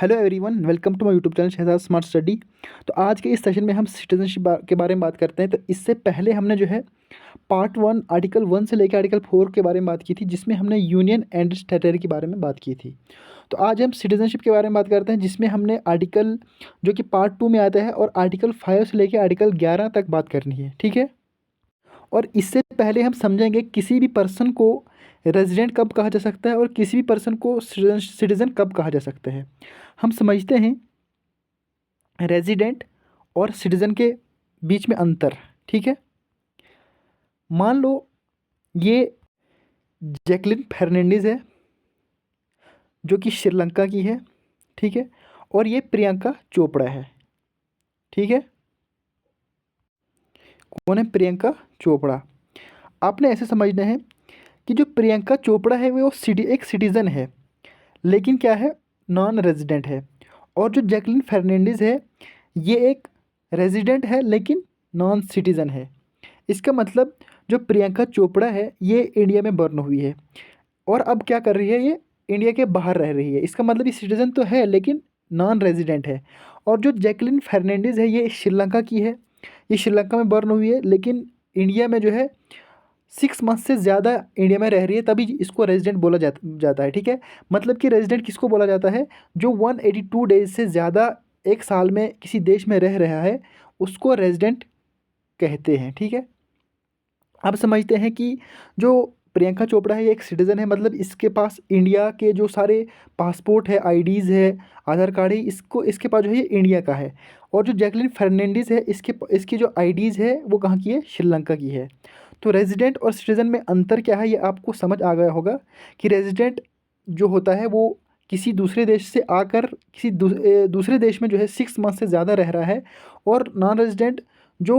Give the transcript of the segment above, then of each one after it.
Hello everyone, welcome to my YouTube channel Shahzad smart study. तो आज के इस सेशन में हम सिटीजनशिप के बारे में बात करते हैं। तो इससे पहले हमने जो है पार्ट 1 आर्टिकल 1 से लेकर आर्टिकल 4 के बारे में बात की थी, जिसमें हमने यूनियन एंड टेरिटरी के बारे में बात की थी। तो आज हम सिटीजनशिप के बारे में बात करते हैं, जिसमें हमने आर्टिकल जो कि पार्ट 2 में आता है और आर्टिकल 5 से लेकर आर्टिकल 11 तक बात करनी है, ठीक है। और इससे पहले हम समझेंगे किसी भी पर्सन को रेजिडेंट कब कहा जा सकता है और किसी भी पर्सन को सिटीज़न कब कहा जा सकता है। हम समझते हैं रेजिडेंट और सिटीज़न के बीच में अंतर, ठीक है। मान लो ये जैकलिन फर्नांडीज है जो कि श्रीलंका की है, ठीक है। और ये प्रियंका चोपड़ा है, ठीक है। कौन है? प्रियंका चोपड़ा। आपने ऐसे समझना है कि जो प्रियंका चोपड़ा है वो एक सिटीज़न है, लेकिन क्या है, नॉन रेजिडेंट है। और जो जैकलिन फर्नांडीज है ये एक रेजिडेंट है लेकिन नॉन सिटीज़न है। इसका मतलब जो प्रियंका चोपड़ा है ये इंडिया में बर्न हुई है और अब क्या कर रही है, ये इंडिया के बाहर रह रही है। इसका मतलब ये सिटीज़न तो है लेकिन नॉन रेजिडेंट है। और जो जैकलिन फर्नांडीज है ये श्रीलंका की है, ये श्रीलंका में बर्न हुई है लेकिन इंडिया में जो है 6 मंथ से ज़्यादा इंडिया में रह रही है, तभी इसको रेजिडेंट बोला जाता है, ठीक है। मतलब कि रेजिडेंट किसको बोला जाता है? जो 182 डेज से ज़्यादा एक साल में किसी देश में रह रहा है उसको रेजिडेंट कहते हैं, ठीक है। अब समझते हैं कि जो प्रियंका चोपड़ा है ये एक सिटीज़न है, मतलब इसके पास इंडिया के जो सारे पासपोर्ट है, आईडीज़ है, आधार कार्ड है, इसके पास जो है ये इंडिया का है। और जो जैकलिन फर्नांडीज है इसकी जो आईडीज़ है वो कहाँ की है? श्रीलंका की है। तो रेजिडेंट और सिटीज़न में अंतर क्या है ये आपको समझ आ गया होगा कि रेजिडेंट जो होता है वो किसी दूसरे देश से आकर किसी दूसरे देश में जो है 6 मंथ से ज़्यादा रह रहा है। और नॉन रेजिडेंट जो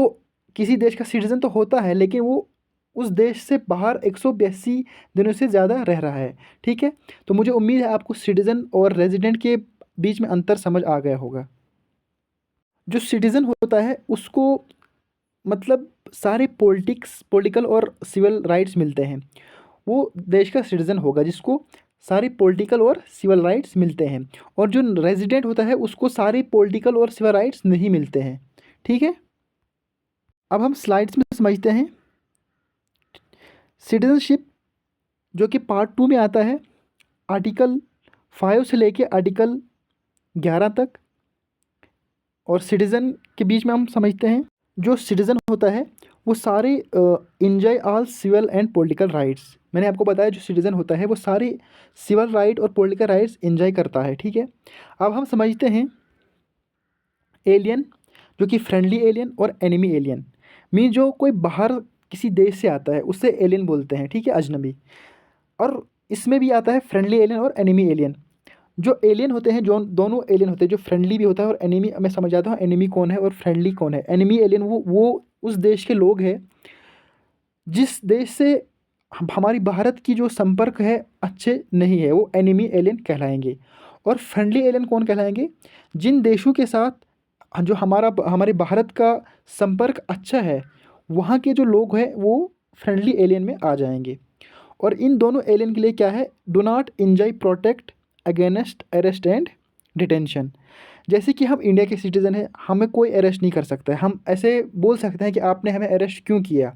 किसी देश का सिटीज़न तो होता है लेकिन वो उस देश से बाहर 182 दिनों से ज़्यादा रह रहा है, ठीक है। तो मुझे उम्मीद है आपको सिटीज़न और रेजिडेंट के बीच में अंतर समझ आ गया होगा। जो सिटीज़न होता है उसको मतलब सारे पॉलिटिकल और सिविल राइट्स मिलते हैं, वो देश का सिटीज़न होगा जिसको सारे पॉलिटिकल और सिविल राइट्स मिलते हैं। और जो रेजिडेंट होता है उसको सारे पॉलिटिकल और सिविल राइट्स नहीं मिलते हैं, ठीक है। अब हम स्लाइड्स में समझते हैं सिटीजनशिप जो कि पार्ट 2 में आता है, आर्टिकल 5 से लेके आर्टिकल 11 तक। और सिटीज़न के बीच में हम समझते हैं जो सिटीज़न होता है वो सारे enjoy all civil and political rights. मैंने आपको बताया जो सिटीज़न होता है वो सारे सिविल राइट और पॉलिटिकल राइट्स इंजॉय करता है, ठीक है। अब हम समझते हैं एलियन जो कि फ्रेंडली एलियन और एनिमी एलियन। मीन जो कोई बाहर किसी देश से आता है उससे एलियन बोलते हैं, ठीक है, अजनबी। और इसमें भी आता है फ्रेंडली एलियन और एनिमी एलियन। जो एलियन होते हैं, जो दोनों एलियन होते हैं, जो फ्रेंडली भी होता है और एनिमी, मैं समझ आता हूँ एनिमी कौन है और फ्रेंडली कौन है। एनिमी एलियन वो उस देश के लोग हैं जिस देश से हमारी भारत की जो संपर्क है अच्छे नहीं है, वो एनिमी एलियन कहलाएंगे। और फ्रेंडली एलियन कौन कहलाएंगे? जिन देशों के साथ जो हमारे भारत का संपर्क अच्छा है वहाँ के जो लोग हैं वो फ्रेंडली एलियन में आ जाएंगे। और इन दोनों एलियन के लिए क्या है? Do not enjoy protect against arrest and detention. जैसे कि हम इंडिया के सिटीज़न हैं, हमें कोई अरेस्ट नहीं कर सकता है। हम ऐसे बोल सकते हैं कि आपने हमें अरेस्ट क्यों किया,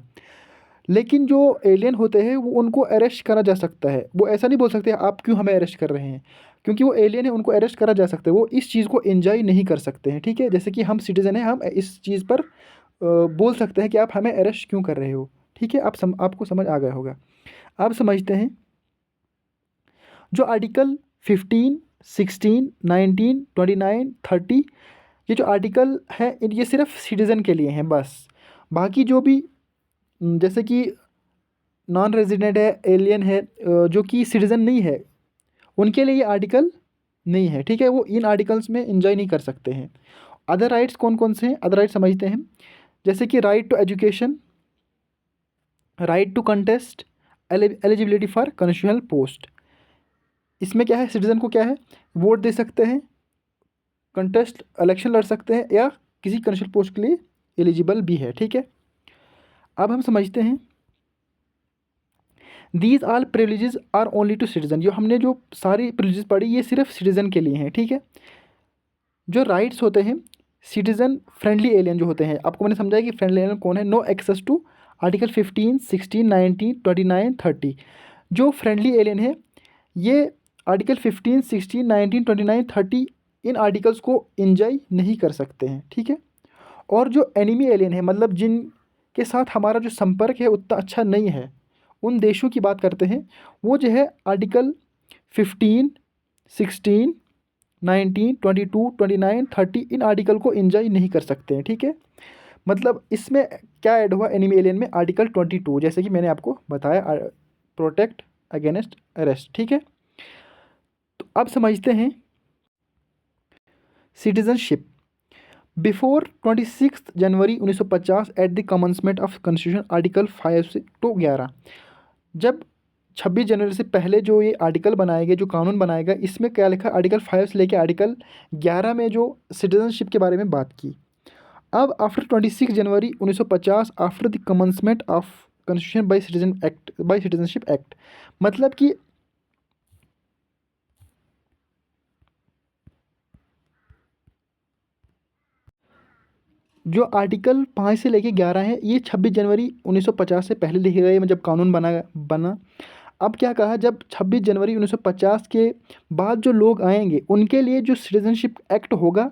लेकिन जो एलियन होते हैं वो उनको अरेस्ट करा जा सकता है। वो ऐसा नहीं बोल सकते आप क्यों हमें अरेस्ट कर रहे हैं, क्योंकि वो एलियन है, उनको अरेस्ट करा जा सकता है। वो इस चीज़ को एंजॉय नहीं कर सकते हैं, ठीक है। जैसे कि हम सिटीज़न हैं, हम इस चीज़ पर बोल सकते हैं कि आप हमें अरेस्ट क्यों कर रहे हो, ठीक है। आपको समझ आ गया होगा। अब समझते हैं जो आर्टिकल 15, 16, 19, 29, 30, ये जो आर्टिकल है ये सिर्फ सिटीज़न के लिए हैं बस। बाकी जो भी जैसे कि नॉन रेजिडेंट है, एलियन है, जो कि सिटीज़न नहीं है, उनके लिए ये आर्टिकल नहीं है, ठीक है। वो इन आर्टिकल्स में एंजॉय नहीं कर सकते हैं। अदर राइट्स कौन कौन से हैं? अदर राइट्स समझते हैं, जैसे कि right to education, right to contest, eligibility for constitutional post. इसमें क्या है, सिटीज़न को क्या है, वोट दे सकते हैं, कंटेस्ट इलेक्शन लड़ सकते हैं या किसी कॉन्स्टिट्यूशनल पोस्ट के लिए एलिजिबल भी है, ठीक है। अब हम समझते हैं these all privileges are only to citizen. जो हमने जो सारी प्रिविलेजेस पढ़ी ये सिर्फ सिटीज़न के लिए हैं, ठीक है। जो राइट्स होते हैं सिटीज़न फ्रेंडली एलियन जो होते हैं, आपको मैंने समझाया कि फ्रेंडली एलियन कौन है। No access to article 15, 16, 19, 29, 30। जो फ्रेंडली एलियन है ये आर्टिकल 15, 16, 19, 29, 30 इन आर्टिकल्स को इंजॉय नहीं कर सकते हैं, ठीक है। और जो एनिमी एलियन है, मतलब जिनके साथ हमारा जो संपर्क है उतना अच्छा नहीं है, उन देशों की बात करते हैं, वो जो है आर्टिकल 15, 16, 19, 22, 29, 30 इन आर्टिकल को इंजॉय नहीं कर सकते हैं, ठीक है। मतलब इसमें क्या ऐड हुआ एनिमी एलियन में, आर्टिकल 22, जैसे कि मैंने आपको बताया, प्रोटेक्ट अगेंस्ट अरेस्ट, ठीक है। तो अब समझते हैं citizenship. Before 26 January 1950 at the commencement of constitution article 5 से टू 11, जब 26 जनवरी से पहले जो ये आर्टिकल बनाए गए, जो कानून बनाया गया, इसमें क्या लिखा, आर्टिकल 5 से लेकर आर्टिकल 11 में जो सिटीजनशिप के बारे में बात की। अब after 26 January 1950 after the commencement of constitution bye citizenship act, मतलब कि जो आर्टिकल 5 से लेके 11 है, ये 26 जनवरी 1950 से पहले लिखे गए, जब कानून बना। अब क्या कहा, जब 26 जनवरी 1950 के बाद जो लोग आएंगे उनके लिए जो सिटीजनशिप एक्ट होगा,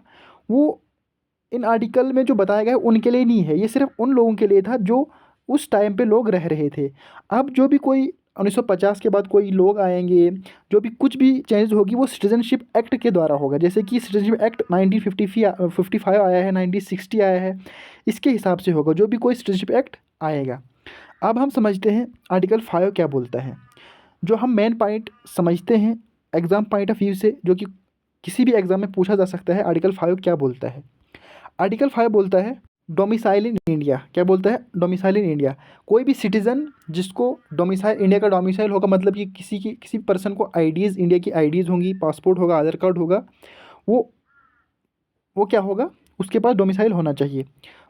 वो इन आर्टिकल में जो बताया गया है उनके लिए नहीं है, ये सिर्फ उन लोगों के लिए था जो उस टाइम पे लोग रह रहे थे। अब जो भी कोई 1950 के बाद कोई लोग आएंगे, जो भी कुछ भी चेंज होगी वो सिटीजनशिप एक्ट के द्वारा होगा। जैसे कि सिटीजनशिप एक्ट 1955 आया है, 1960 आया है, इसके हिसाब से होगा जो भी कोई सिटीजनशिप एक्ट आएगा। अब हम समझते हैं आर्टिकल 5 क्या बोलता है। जो हम मेन पॉइंट समझते हैं एग्ज़ाम पॉइंट ऑफ व्यू से, जो कि किसी भी एग्ज़ाम में पूछा जा सकता है, आर्टिकल 5 क्या बोलता है। आर्टिकल 5 बोलता है डोमिसाइल इन इंडिया। क्या बोलता है, डोमिसाइल इन इंडिया। कोई भी सिटीज़न जिसको डोमिसाइल, इंडिया का डोमिसाइल होगा, मतलब कि किसी पर्सन को आईडीज़, इंडिया की आईडीज़ होंगी, पासपोर्ट होगा, आधार कार्ड होगा, वो वो क्या होगा, उसके पास डोमिसाइल होना चाहिए,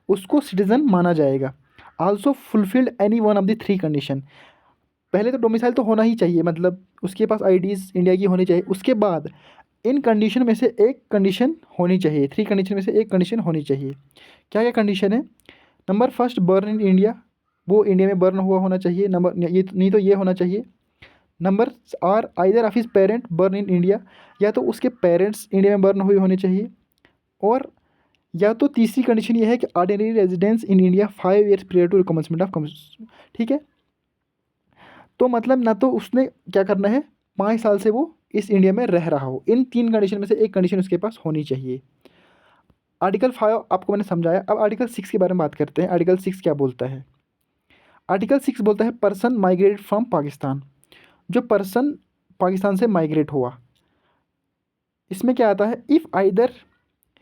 उसको सिटीज़न माना जाएगा। Also fulfilled any one of the three condition. पहले तो डोमिसाइल तो होना ही चाहिए, मतलब उसके पास आईडीज़ इंडिया की होनी चाहिए। उसके बाद इन कंडीशन में से एक कंडीशन होनी चाहिए, थ्री कंडीशन में से एक कंडीशन होनी चाहिए। क्या क्या कंडीशन है, number first burn in India, वो इंडिया में बर्न हुआ होना चाहिए। नंबर ये नहीं तो ये होना चाहिए। Number or either of his parent born in India, या तो उसके पेरेंट्स इंडिया में बर्न हुए होने चाहिए। और या तो तीसरी कंडीशन ये है कि ordinary residence in India 5 years period to commencement of, ठीक है। तो मतलब ना तो उसने क्या करना है, 5 साल से वो इस इंडिया में रह रहा हो, इन तीन कंडीशन में से एक कंडीशन उसके पास होनी चाहिए। आर्टिकल 5 आपको मैंने समझाया। अब आर्टिकल 6 के बारे में बात करते हैं। आर्टिकल 6 क्या बोलता है। आर्टिकल 6 बोलता है पर्सन माइग्रेटेड फ्रॉम पाकिस्तान। जो पर्सन पाकिस्तान से माइग्रेट हुआ, इसमें क्या आता है, if either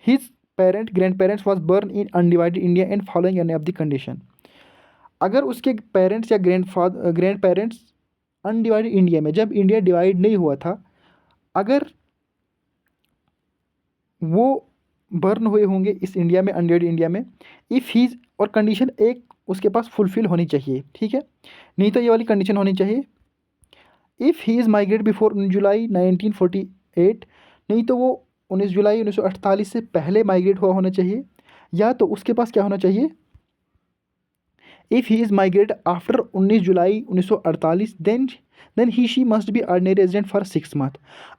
his parent grand parents was burn in undivided India and following any of the condition. अगर उसके पेरेंट्स या ग्रैंड पेरेंट्स अनडिवाइडेड इंडिया में, जब इंडिया डिवाइड नहीं हुआ था, अगर वो बर्न हुए होंगे इस इंडिया में, अनडिवाइडेड इंडिया में, इफ़ हीज, और कंडीशन एक उसके पास फुलफिल होनी चाहिए, ठीक है। नहीं तो ये वाली कंडीशन होनी चाहिए, if he is migrate before जुलाई 1948, नहीं तो वो 19 जुलाई 1948 से पहले माइग्रेट हुआ होना चाहिए। या तो उसके पास क्या होना चाहिए, if he is migrate after 19 July 1948 then he she must be ordinary resident for 6 month.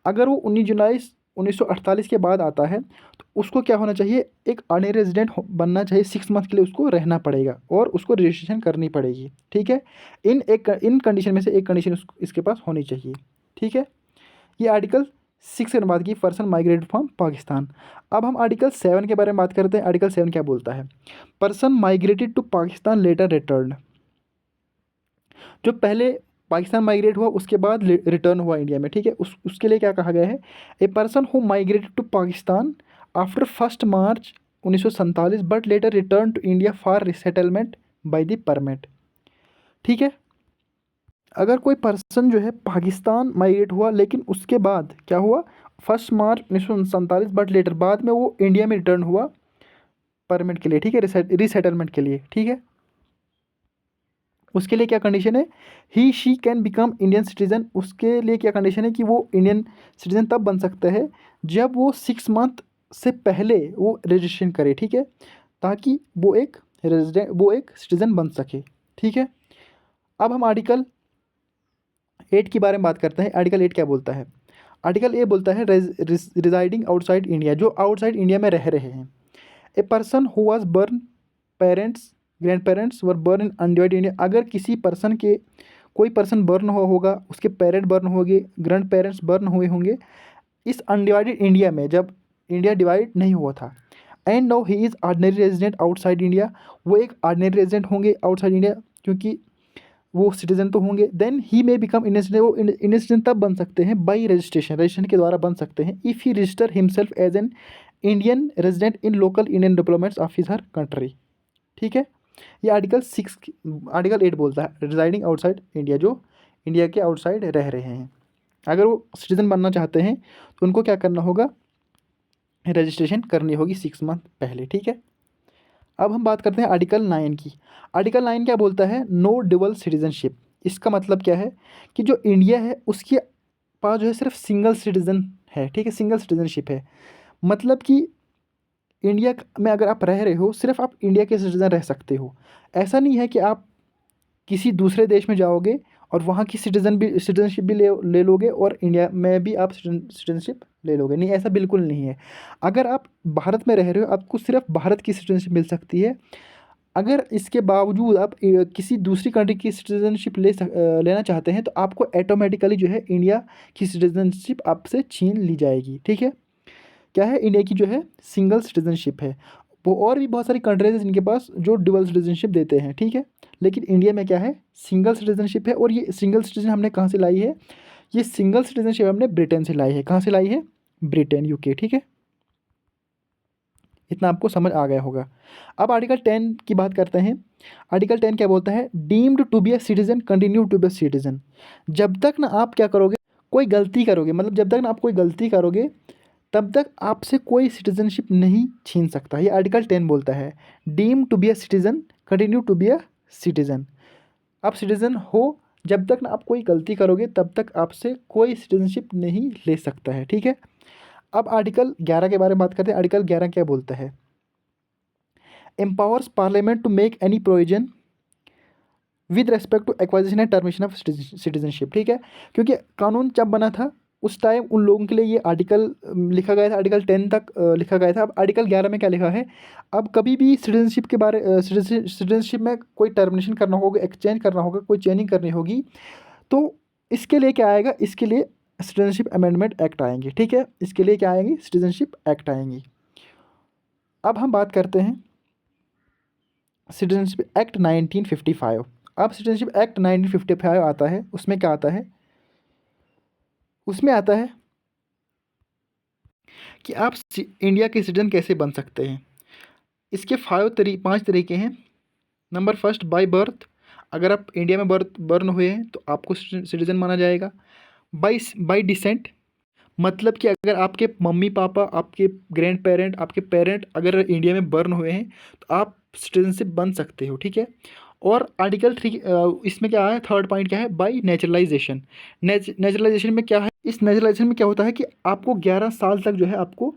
अगर वो 19 जुलाई 1948 के बाद आता है तो उसको क्या होना चाहिए, एक ऑर्डिनरी रेजिडेंट बनना चाहिए, 6 मंथ के लिए उसको रहना पड़ेगा और उसको रजिस्ट्रेशन करनी पड़ेगी, ठीक है। इन कंडीशन में से एक कंडीशन इसके पास होनी चाहिए, ठीक है। ये आर्टिकल 6 के बात की, पर्सन माइग्रेटेड फ्रॉम पाकिस्तान। अब हम आर्टिकल 7 के बारे में बात करते हैं। आर्टिकल 7 क्या बोलता है, person migrated to Pakistan later return. जो पहले पाकिस्तान माइग्रेट हुआ उसके बाद रिटर्न हुआ इंडिया में, ठीक है, उसके लिए क्या कहा गया है, a person who migrated to Pakistan after 1 March 1947 but later return to India for resettlement by the permit, ठीक है। अगर कोई पर्सन जो है पाकिस्तान माइग्रेट हुआ लेकिन उसके बाद क्या हुआ, 1 मार्च 1947 बट लेटर बाद में वो इंडिया में रिटर्न हुआ परमिट के लिए, ठीक है, रिसेटलमेंट के लिए, ठीक है। उसके लिए क्या कंडीशन है, he she can become Indian citizen. उसके लिए क्या कंडीशन है कि वो इंडियन सिटीजन तब बन सकता है जब वो 6 मंथ से पहले वो रजिस्ट्रेशन करे, ठीक है, ताकि वो एक सिटीज़न बन सके, ठीक है। अब हम आर्टिकल 8 के बारे में बात करते हैं। आर्टिकल 8 क्या बोलता है? आर्टिकल ए बोलता है रिजाइडिंग आउटसाइड इंडिया, जो आउटसाइड इंडिया में रह रहे हैं। ए person who was born parents grand parents were burn in undivided India, अगर किसी पर्सन के कोई पर्सन बर्न हुआ होगा, उसके पेरेंट बर्न होंगे, ग्रैंड पेरेंट्स बर्न हुए होंगे इस अनडिवाइडेड इंडिया में, जब इंडिया डिवाइड नहीं हुआ था। And now he is ordinary resident outside India, वो एक ऑर्डिनरी रेजिडेंट होंगे आउटसाइड इंडिया, क्योंकि वो सिटीजन तो होंगे। Then he may become Indian citizen, वो इंडियन सिटीजन तब बन सकते हैं बाई रजिस्ट्रेशन के द्वारा बन सकते हैं, if he register himself as an Indian resident in local Indian diplomats of his her country, ठीक है। ये आर्टिकल 8 बोलता है रिजाइडिंग आउटसाइड इंडिया, जो इंडिया के आउटसाइड रह रहे हैं, अगर वो सिटीज़न बनना चाहते हैं तो उनको क्या करना होगा? रजिस्ट्रेशन करनी होगी 6 मंथ पहले, ठीक है। अब हम बात करते हैं आर्टिकल 9 की। आर्टिकल 9 क्या बोलता है? No dual citizenship. इसका मतलब क्या है कि जो इंडिया है उसके पास जो है सिर्फ सिंगल सिटीज़न है, ठीक है, सिंगल सिटीजनशिप है। मतलब कि इंडिया में अगर आप रह रहे हो, सिर्फ आप इंडिया के सिटीज़न रह सकते हो। ऐसा नहीं है कि आप किसी दूसरे देश में जाओगे और वहाँ की सिटीजनशिप भी ले लोगे और इंडिया में भी आप सिटीजनशिप ले लोगे, नहीं, ऐसा बिल्कुल नहीं है। अगर आप भारत में रह रहे हो, आपको सिर्फ भारत की सिटीजनशिप मिल सकती है। अगर इसके बावजूद आप किसी दूसरी कंट्री की सिटीजनशिप लेना चाहते हैं तो आपको ऑटोमेटिकली जो है इंडिया की सिटीजनशिप आपसे छीन ली जाएगी, ठीक है। क्या है? इंडिया की जो है सिंगल सिटीजनशिप है। वो और भी बहुत सारी कंट्रीज हैं जिनके पास जो डुअल सिटीजनशिप देते हैं, ठीक है, लेकिन इंडिया में क्या है? सिंगल सिटीजनशिप है। और ये सिंगल सिटीजन हमने कहाँ से लाई है? ये सिंगल सिटीजनशिप हमने ब्रिटेन से लाई है। कहाँ से लाई है? ब्रिटेन, यूके, ठीक है। इतना आपको समझ आ गया होगा। अब आर्टिकल 10 की बात करते हैं। आर्टिकल 10 क्या बोलता है? Deemed to be a citizen continue to be a citizen. जब तक ना आप क्या करोगे, कोई गलती करोगे, मतलब जब तक ना आप कोई गलती करोगे तब तक आपसे कोई सिटीजनशिप नहीं छीन सकता। ये आर्टिकल 10 बोलता है। Deem to be a citizen continue to be a citizen. आप सिटीजन हो जब तक ना आप कोई गलती करोगे तब तक आपसे कोई सिटीजनशिप नहीं ले सकता है, ठीक है। अब आर्टिकल 11 के बारे में बात करते हैं। आर्टिकल 11 क्या बोलता है? Empowers parliament to make any provision with respect to acquisition and termination of citizenship, ठीक है। क्योंकि कानून जब बना था उस टाइम उन लोगों के लिए ये आर्टिकल लिखा गया था, आर्टिकल 10 तक लिखा गया था। अब आर्टिकल 11 में क्या लिखा है? अब कभी भी सिटीजनशिप में कोई टर्मिनेशन करना होगा, एक्सचेंज करना होगा, कोई चेंजिंग करनी होगी, तो इसके लिए क्या आएगा? इसके लिए सिटीजनशिप अमेंडमेंट एक्ट आएंगे, ठीक है। इसके लिए क्या आएंगे? सिटीजनशिप एक्ट आएंगे। अब हम बात करते हैं सिटीजनशिप एक्ट 1955। अब सिटीजनशिप एक्ट 1955 आता है, उसमें क्या आता है? उसमें आता है कि आप इंडिया के सिटीजन कैसे बन सकते हैं। इसके 5 तरीके हैं। Number first, by birth. अगर आप इंडिया में बर्न हुए हैं तो आपको सिटीजन माना जाएगा। बाय डिसेंट, मतलब कि अगर आपके मम्मी पापा, आपके ग्रैंड पेरेंट, आपके पेरेंट अगर इंडिया में बर्न हुए हैं तो आप सिटीजनशिप बन सकते हो, ठीक है। और आर्टिकल 3 इसमें क्या है? थर्ड पॉइंट क्या है? Bye naturalisation. नेचुरलाइजेशन में क्या है? इस नेचुरलाइजेशन में क्या होता है कि आपको 11 साल तक जो है आपको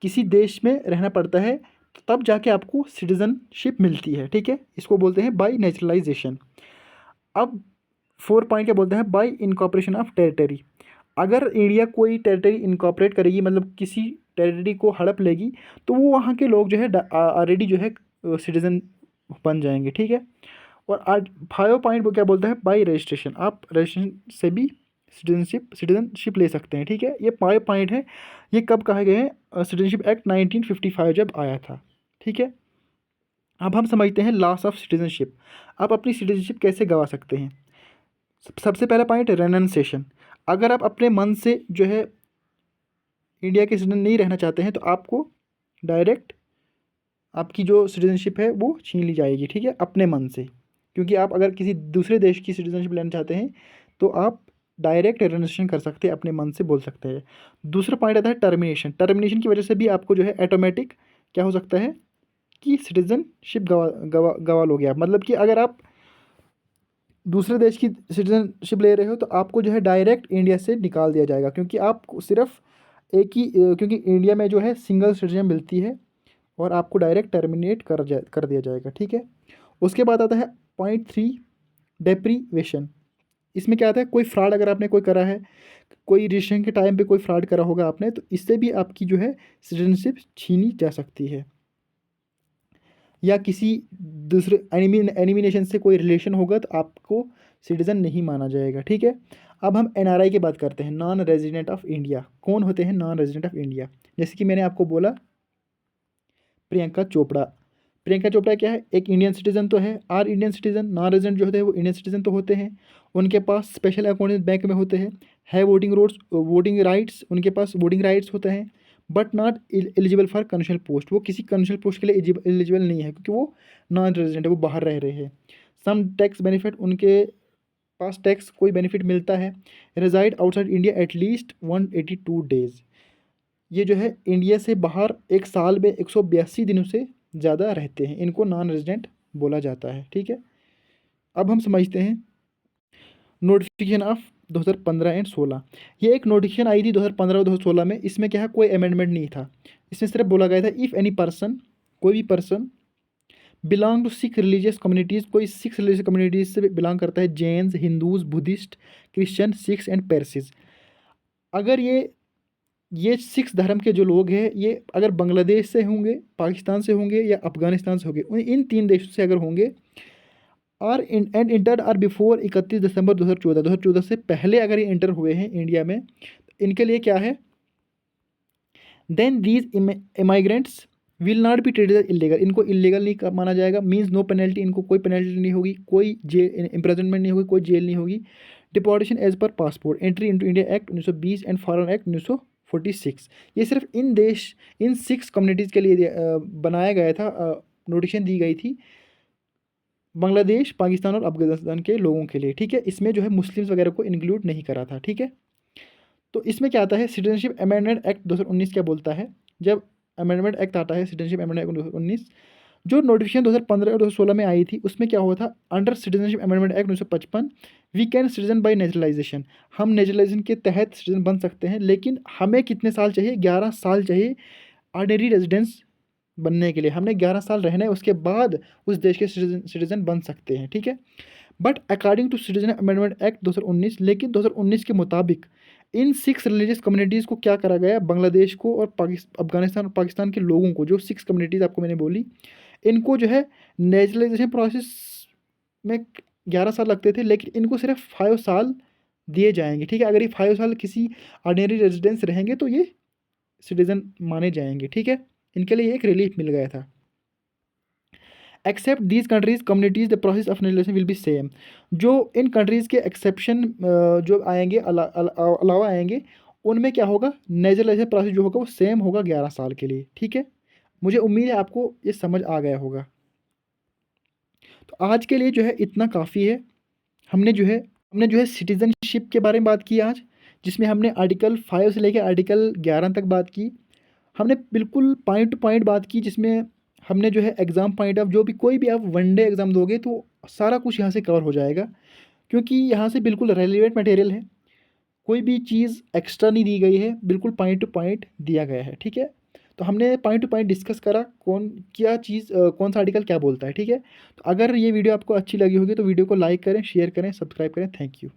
किसी देश में रहना पड़ता है, तब जाके आपको सिटीजनशिप मिलती है, ठीक है। इसको बोलते हैं बाय नेचुरलाइजेशन। अब 4 पॉइंट क्या बोलते हैं? Bye incorporation of territory. अगर इंडिया कोई टेरिटरी इनकॉर्पोरेट करेगी, मतलब किसी टेरिटरी को हड़प लेगी, तो वो वहाँ के लोग जो है ऑलरेडी जो है सिटीजन बन जाएंगे, ठीक है। और आज 5 पॉइंट वो क्या बोलता है? Bye registration. आप रजिस्ट्रेशन से भी सिटीजनशिप ले सकते हैं, ठीक है। ये 5 पॉइंट है। ये कब कहे गए हैं? सिटीजनशिप एक्ट 1955 जब आया था, ठीक है। अब हम समझते हैं लॉस ऑफ सिटीजनशिप। आप अपनी सिटीजनशिप कैसे गंवा सकते हैं? सबसे पहला पॉइंट, रेनन्सेशन। अगर आप अपने मन से जो है इंडिया के सिटीजन नहीं रहना चाहते हैं तो आपको डायरेक्ट आपकी जो सिटीजनशिप है वो छीन ली जाएगी, ठीक है, अपने मन से। क्योंकि आप अगर किसी दूसरे देश की सिटीजनशिप लेना चाहते हैं तो आप डायरेक्ट रेजिस्ट्रेशन कर सकते हैं, अपने मन से बोल सकते हैं। दूसरा पॉइंट आता है टर्मिनेशन। टर्मिनेशन की वजह से भी आपको जो है ऑटोमेटिक क्या हो सकता है कि सिटीजनशिप गवा लोगे आप। मतलब कि अगर आप दूसरे देश की सिटीजनशिप ले रहे हो तो आपको जो है डायरेक्ट इंडिया से निकाल दिया जाएगा, क्योंकि आप सिर्फ एक ही क्योंकि इंडिया में जो है सिंगल सिटीजन मिलती है और आपको डायरेक्ट टर्मिनेट कर दिया जाएगा, ठीक है। उसके बाद आता है पॉइंट 3, डेप्रीवेशन। इसमें क्या आता है, कोई फ्रॉड अगर आपने कोई करा है, कोई रजिस्ट्रेशन के टाइम पे कोई फ्रॉड करा होगा आपने, तो इससे भी आपकी जो है सिटीजनशिप छीनी जा सकती है। या किसी दूसरे एनिमी नेशन से कोई रिलेशन होगा तो आपको सिटीज़न नहीं माना जाएगा, ठीक है। अब हम एनआरआई की बात करते हैं, नॉन रेजिडेंट ऑफ इंडिया। कौन होते हैं नॉन रेजिडेंट ऑफ इंडिया? जैसे कि मैंने आपको बोला प्रियंका चोपड़ा। प्रियंका चोपड़ा क्या है, एक इंडियन सिटीज़न तो है, इंडियन सिटीज़न। नॉन रेजिडेंट जो होते हैं वो इंडियन सिटीज़न तो होते हैं, उनके पास स्पेशल अकाउंट बैंक में होते हैं, है वोटिंग राइट्स, उनके पास वोटिंग राइट्स होते हैं, but not eligible for conventional post. वो किसी कन्वेंशनल पोस्ट के लिए एलिजिबल नहीं है क्योंकि वो नॉन रेजिडेंट है, वो बाहर रह रहे हैं। सम टैक्स बेनिफिट, उनके पास टैक्स कोई बेनिफिट मिलता है। Reside outside India at least 182 days. ये जो है इंडिया से बाहर एक साल में 182 दिनों से ज़्यादा रहते हैं, इनको नॉन रेजिडेंट बोला जाता है, ठीक है। अब हम समझते हैं नोटिफिकेशन ऑफ 2015 एंड 16। ये एक नोटिफिकेशन आई थी 2015 और 2016 में। इसमें क्या है, कोई अमेंडमेंट नहीं था, इसमें सिर्फ बोला गया था इफ़ एनी पर्सन, कोई भी person belong to six religious communities, कोई सिक्स रिलीजियस कम्युनिटीज़ से बिलोंग करता है, Jains, Hindus, Buddhist, Christian, Sikhs and Parsis. अगर ये सिक्स धर्म के जो लोग हैं, ये अगर बांग्लादेश से होंगे, पाकिस्तान से होंगे या अफगानिस्तान से होंगे, इन तीन देशों से अगर होंगे, एंड इंटर आर बिफोर 31 दिसंबर 2014 से पहले अगर ये इंटर हुए हैं इंडिया में, इनके लिए क्या है, then these immigrants will not be treated illegal. इनको इलीगल नहीं माना जाएगा, मीन्स नो पेनल्टी, इनको कोई पेनल्टी नहीं होगी, कोई जेल इम्प्रिजनमेंट नहीं होगी, कोई जेल नहीं होगी। Deportation as per passport, entry into India act 1920 and foreign act 1946। ये सिर्फ इन सिक्स कम्युनिटीज़ के लिए बनाया गया था, नोटिफिकेशन दी गई थी बांग्लादेश, पाकिस्तान और अफगानिस्तान के लोगों के लिए, ठीक है। इसमें जो है मुस्लिम्स वगैरह को इंक्लूड नहीं करा था, ठीक है। तो इसमें क्या आता है, सिटीजनशिप अमेंडमेंट एक्ट 2019 क्या बोलता है, जब अमेंडमेंट एक्ट आता है सिटीजनशिप अमेंडमेंट एक्ट 2019, जो नोटिफिकेशन 2015 और 2016 में आई थी, उसमें क्या हुआ था, under citizenship amendment act 1955 we can citizen by naturalisation. हम नेचुरलाइजेशन के तहत सिटीजन बन सकते हैं, लेकिन हमें कितने साल चाहिए, 11 साल चाहिए ऑर्डिनरी रेजिडेंस बनने के लिए। हमने 11 साल रहना है, उसके बाद उस देश के सिटीजन बन सकते हैं, ठीक है। But according to citizen amendment act 2019, लेकिन 2019 के मुताबिक इन सिक्स रिलीजियस कम्युनिटीज़ को क्या करा गया, बांग्लादेश को और अफगानिस्तान और पाकिस्तान के लोगों को, जो सिक्स कम्युनिटीज़ आपको मैंने बोली, इनको जो है नेचुरलाइजेशन प्रोसेस में 11 साल लगते थे, लेकिन इनको सिर्फ 5 साल दिए जाएंगे, ठीक है। अगर ये 5 साल किसी ऑर्डिनरी रेजिडेंस रहेंगे तो ये सिटीज़न माने जाएंगे, ठीक है। इनके लिए एक रिलीफ मिल गया था। Except these countries communities the process of naturalisation will be same. जो इन कंट्रीज़ के एक्सेप्शन जो आएंगे, अलावा आएंगे, उनमें क्या होगा, नेचुरलाइजेशन प्रोसेस जो होगा वो सेम होगा 11 साल के लिए, ठीक है। मुझे उम्मीद है आपको ये समझ आ गया होगा। तो आज के लिए जो है इतना काफ़ी है। हमने जो है सिटीज़नशिप के बारे में बात की आज, जिसमें हमने आर्टिकल 5 से लेकर आर्टिकल 11 तक बात की। हमने बिल्कुल पॉइंट टू पॉइंट बात की, जिसमें हमने जो है एग्ज़ाम पॉइंट ऑफ, जो भी कोई भी आप वनडे एग्ज़ाम दोगे तो सारा कुछ यहाँ से कवर हो जाएगा, क्योंकि यहाँ से बिल्कुल रेलिवेंट मटेरियल है, कोई भी चीज़ एक्स्ट्रा नहीं दी गई है, बिल्कुल पॉइंट टू पॉइंट दिया गया है, ठीक है। तो हमने पॉइंट टू पॉइंट डिस्कस करा, कौन सा आर्टिकल क्या बोलता है, ठीक है। तो अगर ये वीडियो आपको अच्छी लगी होगी तो वीडियो को लाइक करें, शेयर करें, सब्सक्राइब करें। Thank you.